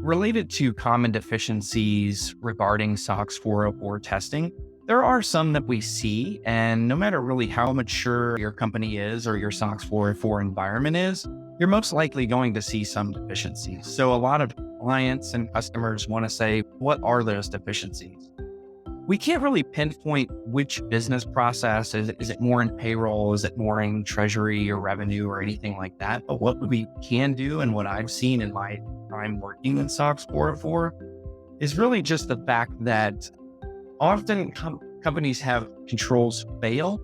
Related to common deficiencies regarding SOX 404 testing, there are some that we see, and no matter really how mature your company is or your SOX 404 environment is, you're most likely going to see some deficiencies. So a lot of clients and customers want to say, what are those deficiencies? We can't really pinpoint which business process. Is it more in payroll? Is it more in treasury or revenue or anything like that? But what we can do, and what I've seen in my time working in SOX 404, is really just the fact that often companies have controls fail,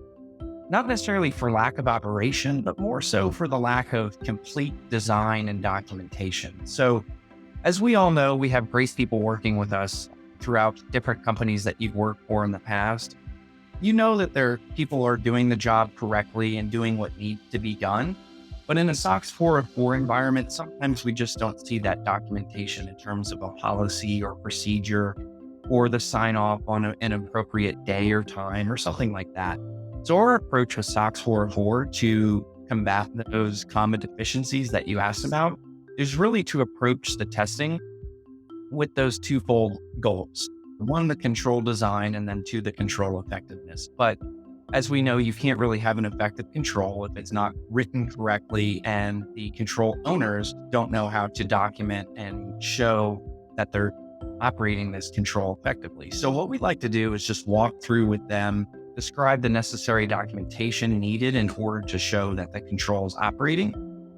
not necessarily for lack of operation, but more so for the lack of complete design and documentation. So as we all know, we have great people working with us throughout different companies that you've worked for in the past. You know that people are doing the job correctly and doing what needs to be done. But in a SOX 404 environment, sometimes we just don't see that documentation in terms of a policy or procedure or the sign off on an appropriate day or time or something like that. So our approach with SOX 404 to combat those common deficiencies that you asked about is really to approach the testing with those twofold goals. One, the control design, and then two, the control effectiveness. But as we know, you can't really have an effective control if it's not written correctly and the control owners don't know how to document and show that they're operating this control effectively. So what we like to do is just walk through with them, describe the necessary documentation needed in order to show that the control is operating.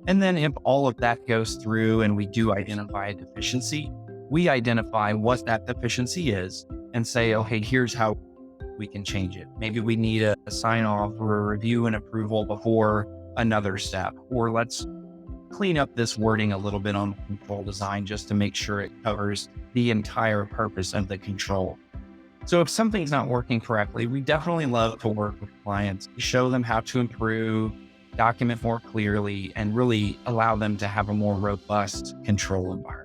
And then if all of that goes through and we do identify a deficiency, we identify what that deficiency is and say, okay, here's how we can change it. Maybe we need a sign off or a review and approval before another step, or let's clean up this wording a little bit on control design just to make sure it covers the entire purpose of the control. So if something's not working correctly, we definitely love to work with clients, show them how to improve, document more clearly, and really allow them to have a more robust control environment.